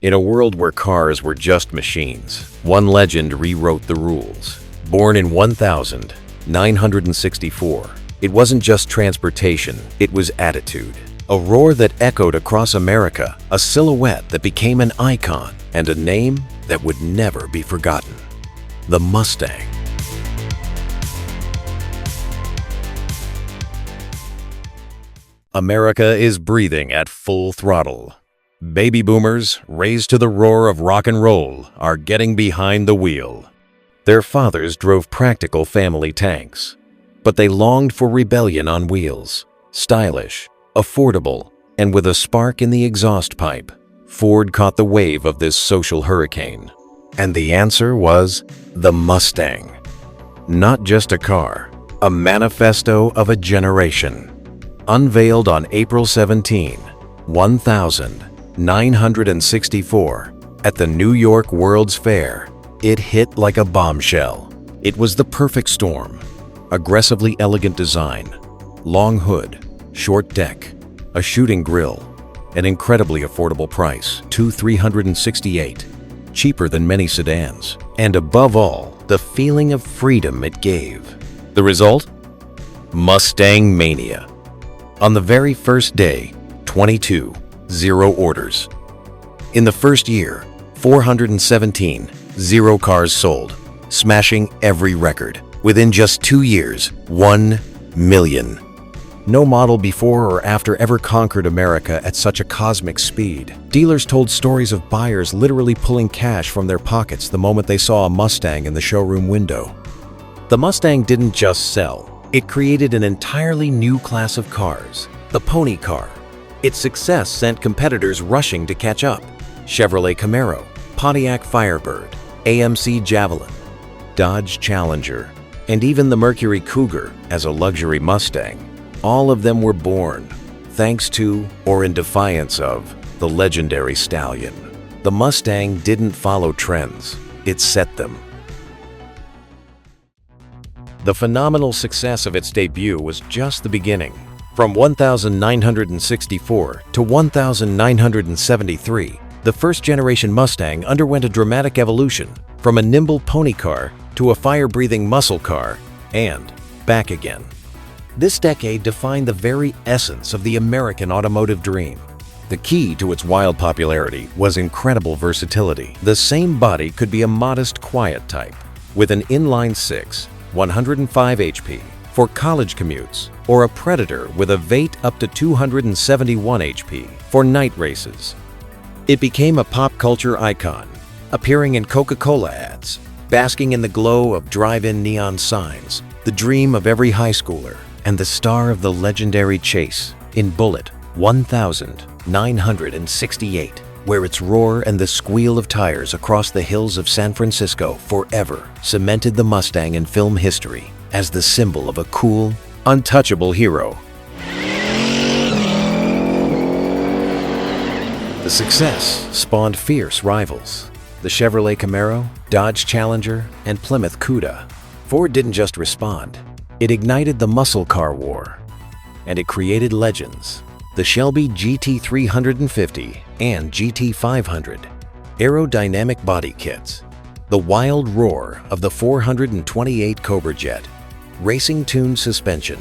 In a world where cars were just machines, one legend rewrote the rules. Born in 1964, it wasn't just transportation, it was attitude. A roar that echoed across America, a silhouette that became an icon, and a name that would never be forgotten. The Mustang. America is breathing at full throttle. Baby boomers, raised to the roar of rock and roll, are getting behind the wheel. Their fathers drove practical family tanks, but they longed for rebellion on wheels. Stylish, affordable, and with a spark in the exhaust pipe, Ford caught the wave of this social hurricane. And the answer was the Mustang. Not just a car, a manifesto of a generation. Unveiled on April 17, 1964, at the New York World's Fair, it hit like a bombshell. It was the perfect storm. Aggressively elegant design, long hood, short deck, a shooting grille, an incredibly affordable price, $368, cheaper than many sedans, and above all, the feeling of freedom it gave. The result? Mustang Mania. On the very first day, 0 orders. In the first year, 0 cars sold, smashing every record. Within just 2 years, 1 million. No model before or after ever conquered America at such a cosmic speed. Dealers told stories of buyers literally pulling cash from their pockets the moment they saw a Mustang in the showroom window. The Mustang didn't just sell. It created an entirely new class of cars, the pony car. Its success sent competitors rushing to catch up. Chevrolet Camaro, Pontiac Firebird, AMC Javelin, Dodge Challenger, and even the Mercury Cougar as a luxury Mustang. All of them were born thanks to, or in defiance of, the legendary stallion. The Mustang didn't follow trends, it set them. The phenomenal success of its debut was just the beginning. From 1964 to 1973, the first-generation Mustang underwent a dramatic evolution, from a nimble pony car to a fire-breathing muscle car, and back again. This decade defined the very essence of the American automotive dream. The key to its wild popularity was incredible versatility. The same body could be a modest, quiet type, with an inline-six, 105 HP, for college commutes, or a Predator with a Vate up to 271 HP for night races. It became a pop culture icon, appearing in Coca-Cola ads, basking in the glow of drive-in neon signs, the dream of every high schooler, and the star of the legendary chase in Bullitt 1968, where its roar and the squeal of tires across the hills of San Francisco forever cemented the Mustang in film history as the symbol of a cool, untouchable hero. The success spawned fierce rivals: the Chevrolet Camaro, Dodge Challenger, and Plymouth Cuda. Ford didn't just respond, it ignited the muscle car war, and it created legends: the Shelby GT350 and GT500, aerodynamic body kits, the wild roar of the 428 Cobra Jet, racing-tuned suspension.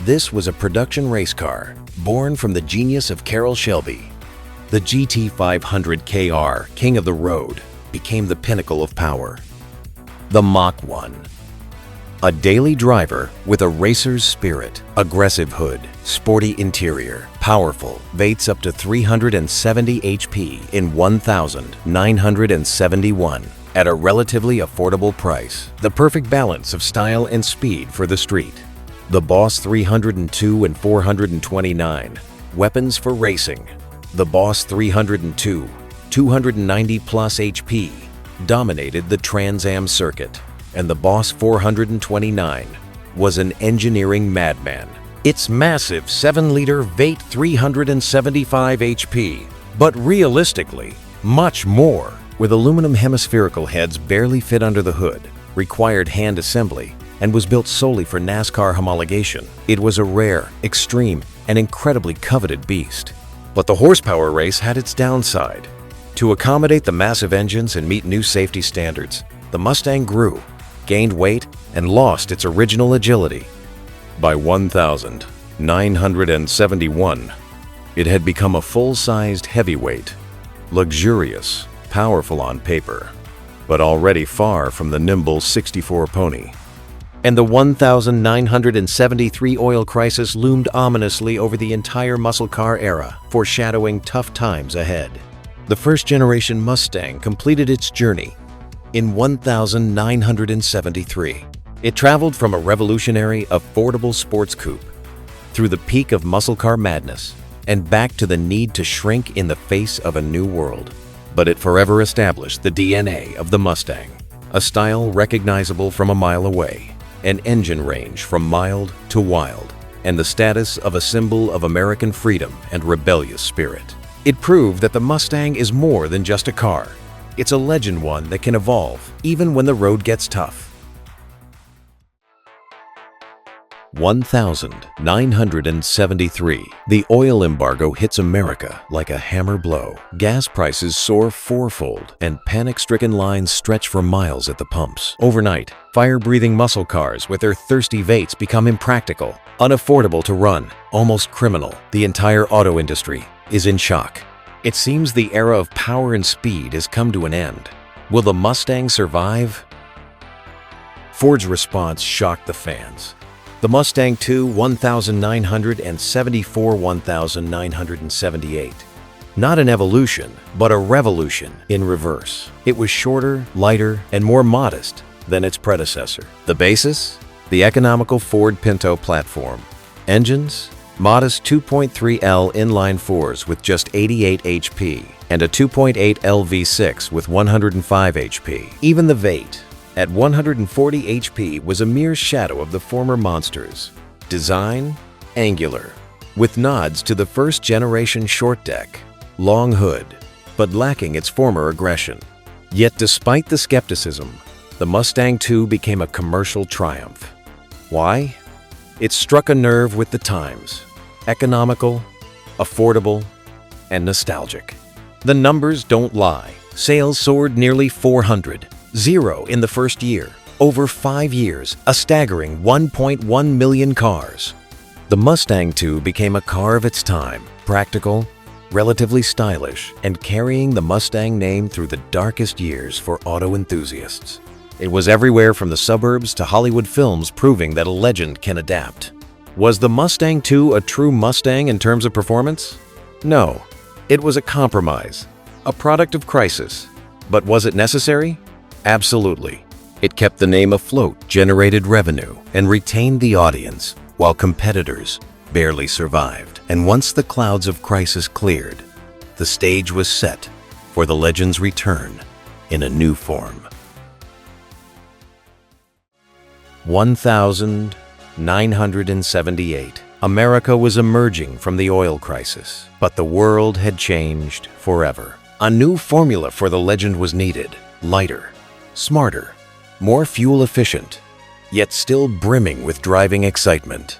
This was a production race car, born from the genius of Carroll Shelby. The GT500 KR, King of the Road, became the pinnacle of power. The Mach 1. A daily driver with a racer's spirit, aggressive hood, sporty interior, powerful, Vates up to 370 HP in 1971 at a relatively affordable price. The perfect balance of style and speed for the street. The Boss 302 and 429, weapons for racing. The Boss 302, 290 plus HP, dominated the Trans Am circuit. And the Boss 429 was an engineering madman. Its massive 7-liter Vate 375 HP, but realistically, much more. With aluminum hemispherical heads barely fit under the hood, required hand assembly, and was built solely for NASCAR homologation. It was a rare, extreme, and incredibly coveted beast. But the horsepower race had its downside. To accommodate the massive engines and meet new safety standards, the Mustang grew, gained weight, and lost its original agility. By 1971, it had become a full-sized heavyweight, luxurious, powerful on paper, but already far from the nimble 64 pony. And the 1973 oil crisis loomed ominously over the entire muscle car era, foreshadowing tough times ahead. The first-generation Mustang completed its journey in 1973. It traveled from a revolutionary, affordable sports coupe through the peak of muscle car madness and back to the need to shrink in the face of a new world. But it forever established the DNA of the Mustang, a style recognizable from a mile away, an engine range from mild to wild, and the status of a symbol of American freedom and rebellious spirit. It proved that the Mustang is more than just a car. It's a legend, one that can evolve even when the road gets tough. 1973. The oil embargo hits America like a hammer blow. Gas prices soar fourfold, and panic-stricken lines stretch for miles at the pumps. Overnight, fire-breathing muscle cars with their thirsty V8s become impractical, unaffordable to run, almost criminal. The entire auto industry is in shock. It seems the era of power and speed has come to an end. Will the Mustang survive? Ford's response shocked the fans. The Mustang II 1974 1978. Not an evolution, but a revolution in reverse. It was shorter, lighter, and more modest than its predecessor. The basis? The economical Ford Pinto platform. Engines? Modest 2.3L inline-4s with just 88 HP and a 2.8L V6 with 105 HP. Even the V8, at 140 HP, was a mere shadow of the former monsters. Design? Angular, with nods to the first-generation short deck, long hood, but lacking its former aggression. Yet despite the skepticism, the Mustang II became a commercial triumph. Why? It struck a nerve with the times. Economical, affordable, and nostalgic. The numbers don't lie. Sales soared nearly 400. Zero in the first year. Over 5 years, a staggering 1.1 million cars. The Mustang II became a car of its time, practical, relatively stylish, and carrying the Mustang name through the darkest years for auto enthusiasts. It was everywhere from the suburbs to Hollywood films, proving that a legend can adapt. Was the Mustang II a true Mustang in terms of performance? No. It was a compromise, a product of crisis. But was it necessary? Absolutely. It kept the name afloat, generated revenue, and retained the audience, while competitors barely survived. And once the clouds of crisis cleared, the stage was set for the legend's return in a new form. 1978. America was emerging from the oil crisis, but the world had changed forever. A new formula for the legend was needed: lighter, smarter, more fuel efficient, yet still brimming with driving excitement.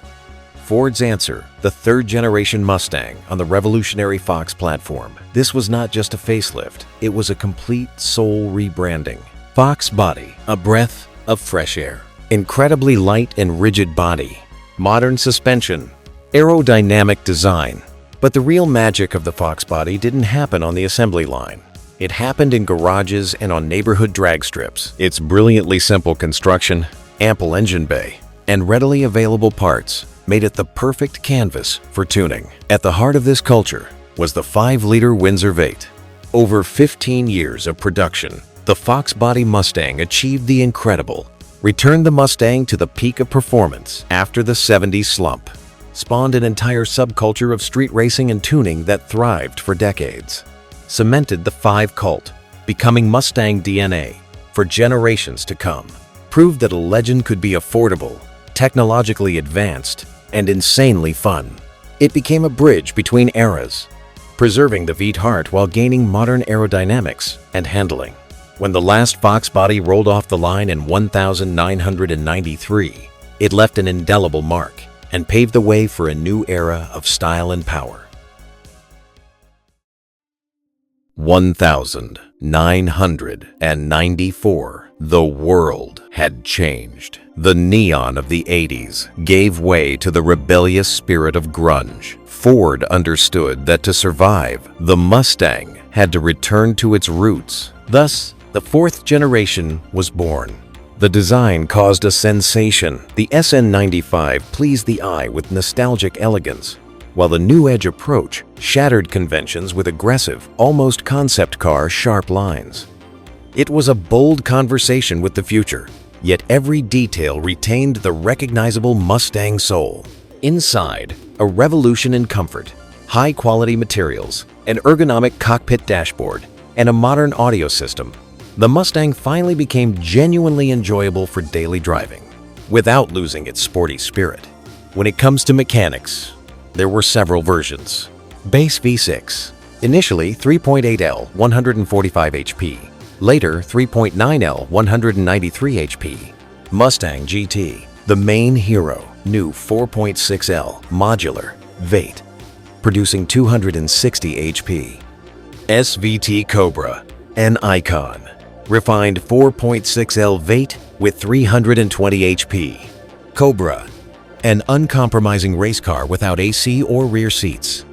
Ford's answer: the third-generation Mustang on the revolutionary Fox platform. This was not just a facelift, it was a complete soul rebranding. Fox body, a breath of fresh air. Incredibly light and rigid body, modern suspension, aerodynamic design. But the real magic of the Fox body didn't happen on the assembly line. It happened in garages and on neighborhood drag strips. Its brilliantly simple construction, ample engine bay, and readily available parts made it the perfect canvas for tuning. At the heart of this culture was the 5-liter Windsor V8. Over 15 years of production, the Fox body Mustang achieved the incredible. Returned the Mustang to the peak of performance after the '70s slump. Spawned an entire subculture of street racing and tuning that thrived for decades. Cemented the 5 cult, becoming Mustang DNA for generations to come. Proved that a legend could be affordable, technologically advanced, and insanely fun. It became a bridge between eras, preserving the V8 heart while gaining modern aerodynamics and handling. When the last Fox body rolled off the line in 1993, it left an indelible mark and paved the way for a new era of style and power. 1994. The world had changed. The neon of the 80s gave way to the rebellious spirit of grunge. Ford understood that to survive, the Mustang had to return to its roots. Thus, the fourth generation was born. The design caused a sensation. The SN95 pleased the eye with nostalgic elegance, while the New Edge approach shattered conventions with aggressive, almost concept car sharp lines. It was a bold conversation with the future, yet every detail retained the recognizable Mustang soul. Inside, a revolution in comfort, high-quality materials, an ergonomic cockpit dashboard, and a modern audio system, the Mustang finally became genuinely enjoyable for daily driving, without losing its sporty spirit. When it comes to mechanics, there were several versions. Base V6, initially 3.8L 145 HP, later 3.9L 193 HP. Mustang GT, the main hero, new 4.6L modular V8, producing 260 HP. SVT Cobra, an icon, refined 4.6L V8 with 320 HP. Cobra, an uncompromising race car without AC or rear seats.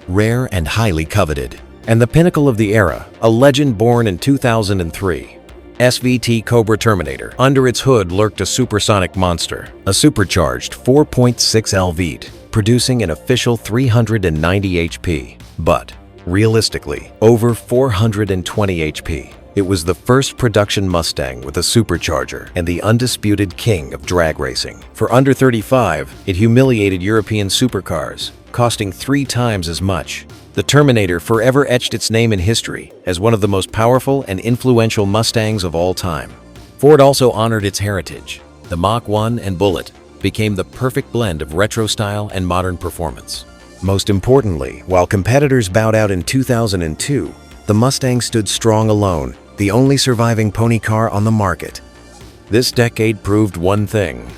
Rare and highly coveted. And the pinnacle of the era, a legend born in 2003. SVT Cobra Terminator. Under its hood lurked a supersonic monster, a supercharged 4.6L V8, producing an official 390 HP. But, realistically, over 420 HP. It was the first production Mustang with a supercharger and the undisputed king of drag racing. For under $35, it humiliated European supercars, costing 3 times as much. The Terminator forever etched its name in history as one of the most powerful and influential Mustangs of all time. Ford also honored its heritage. The Mach 1 and Bullitt became the perfect blend of retro style and modern performance. Most importantly, while competitors bowed out in 2002, the Mustang stood strong alone, the only surviving pony car on the market. This decade proved one thing.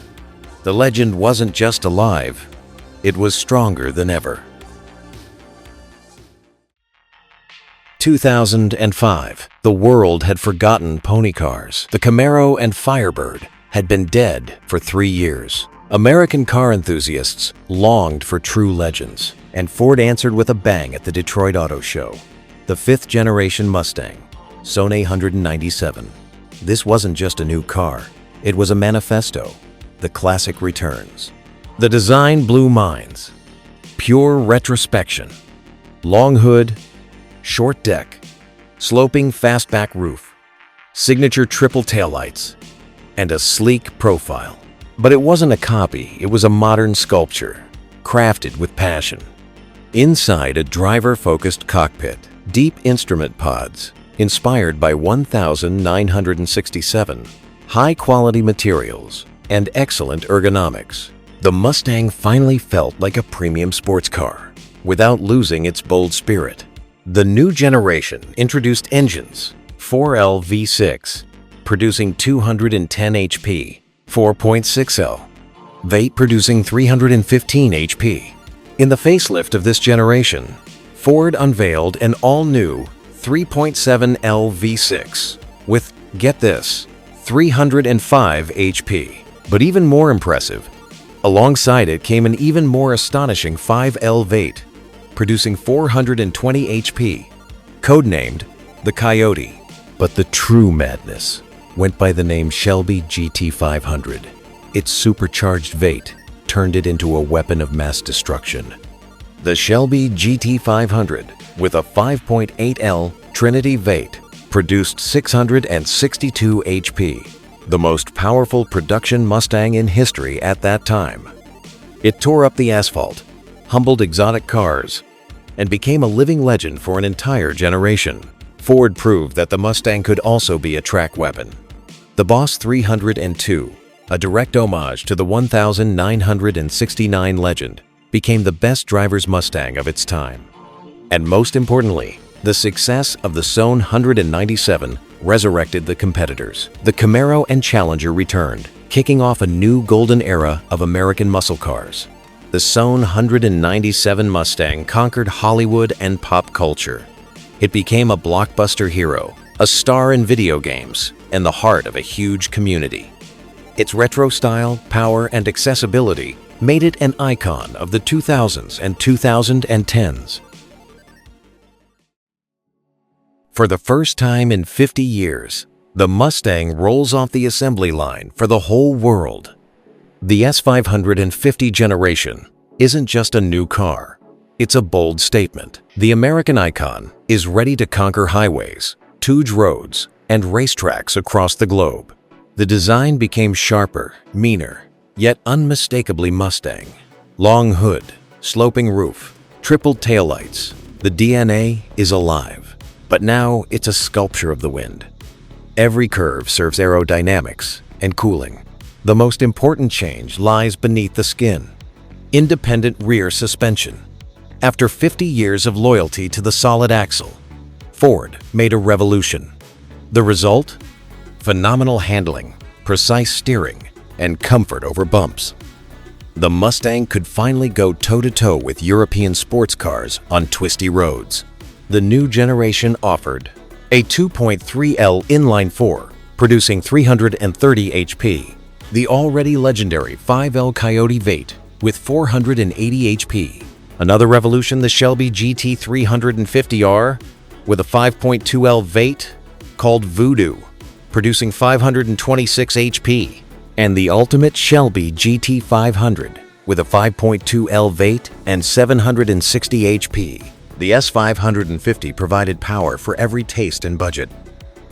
The legend wasn't just alive, it was stronger than ever. 2005. The world had forgotten pony cars. The Camaro and Firebird had been dead for 3 years. American car enthusiasts longed for true legends, and Ford answered with a bang at the Detroit Auto Show. The 5th generation Mustang, Sone 197. This wasn't just a new car, it was a manifesto. The classic returns. The design blew minds. Pure retrospection. Long hood, short deck, sloping fastback roof, signature triple taillights, and a sleek profile. But it wasn't a copy, it was a modern sculpture, crafted with passion. Inside, a driver-focused cockpit, deep instrument pods, inspired by 1967, high-quality materials, and excellent ergonomics. The Mustang finally felt like a premium sports car, without losing its bold spirit. The new generation introduced engines, 4L V6, producing 210 HP, 4.6L, V8 producing 315 HP. In the facelift of this generation, Ford unveiled an all-new 3.7L V6 with, get this, 305 HP. But even more impressive, alongside it came an even more astonishing 5L V8, producing 420 HP, codenamed the Coyote. But the true madness went by the name Shelby GT500. Its supercharged V8 turned it into a weapon of mass destruction. The Shelby GT500, with a 5.8L Trinity V8, produced 662 HP, the most powerful production Mustang in history at that time. It tore up the asphalt, humbled exotic cars, and became a living legend for an entire generation. Ford proved that the Mustang could also be a track weapon. The Boss 302, a direct homage to the 1969 legend, became the best driver's Mustang of its time. And most importantly, the success of the Sone 197 resurrected the competitors. The Camaro and Challenger returned, kicking off a new golden era of American muscle cars. The Sone 197 Mustang conquered Hollywood and pop culture. It became a blockbuster hero, a star in video games, and the heart of a huge community. Its retro style, power, and accessibility made it an icon of the 2000s and 2010s. For the first time in 50 years, the Mustang rolls off the assembly line for the whole world. The S550 generation isn't just a new car. It's a bold statement. The American icon is ready to conquer highways, huge roads, and racetracks across the globe. The design became sharper, meaner, yet unmistakably Mustang. Long hood, sloping roof, triple taillights. The DNA is alive, but now it's a sculpture of the wind. Every curve serves aerodynamics and cooling. The most important change lies beneath the skin. Independent rear suspension. After 50 years of loyalty to the solid axle, Ford made a revolution. The result? Phenomenal handling, precise steering, and comfort over bumps. The Mustang could finally go toe-to-toe with European sports cars on twisty roads. The new generation offered a 2.3L inline-4, producing 330 HP, the already legendary 5L Coyote Vate with 480 HP. Another revolution, the Shelby GT350R with a 5.2L Vate called Voodoo, producing 526 HP, and the ultimate Shelby GT500 with a 5.2L Vate and 760 HP. The S550 provided power for every taste and budget.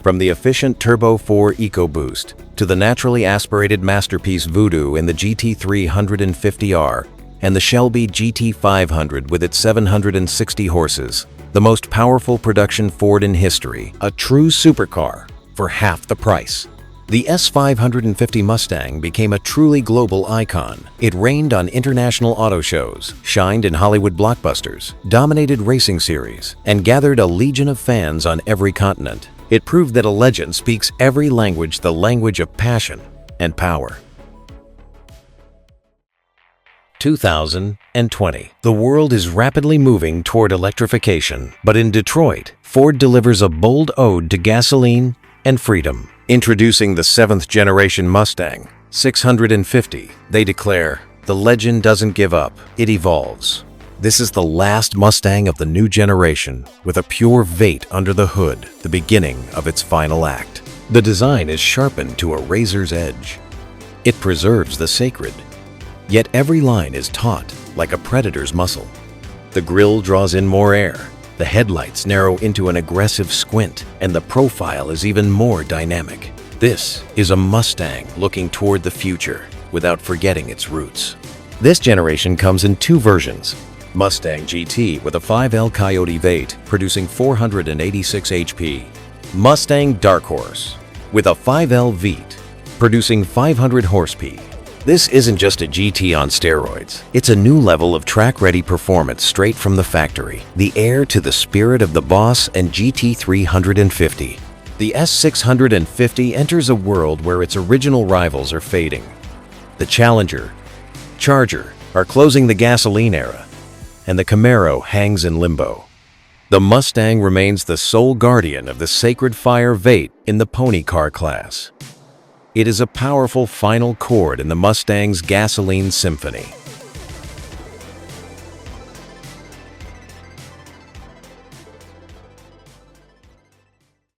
From the efficient Turbo 4 EcoBoost to the naturally aspirated masterpiece Voodoo in the GT350R and the Shelby GT500 with its 760 horses, the most powerful production Ford in history, a true supercar for half the price. The S550 Mustang became a truly global icon. It reigned on international auto shows, shined in Hollywood blockbusters, dominated racing series, and gathered a legion of fans on every continent. It proved that a legend speaks every language, the language of passion and power. 2020. The world is rapidly moving toward electrification, but in Detroit, Ford delivers a bold ode to gasoline and freedom. Introducing the 7th generation Mustang 650, they declare, "The legend doesn't give up, it evolves." This is the last Mustang of the new generation, with a pure Vate under the hood, the beginning of its final act. The design is sharpened to a razor's edge. It preserves the sacred. Yet every line is taut, like a predator's muscle. The grille draws in more air, the headlights narrow into an aggressive squint, and the profile is even more dynamic. This is a Mustang looking toward the future without forgetting its roots. This generation comes in two versions. Mustang GT with a 5L Coyote Vate producing 486 HP. Mustang Dark Horse with a 5L Vate producing 500 horsepower. This isn't just a GT on steroids. It's a new level of track-ready performance straight from the factory. The heir to the spirit of the Boss and GT350. The S650 enters a world where its original rivals are fading. The Challenger, Charger are closing the gasoline era, and the Camaro hangs in limbo. The Mustang remains the sole guardian of the sacred fire Vate in the pony car class. It is a powerful final chord in the Mustang's gasoline symphony.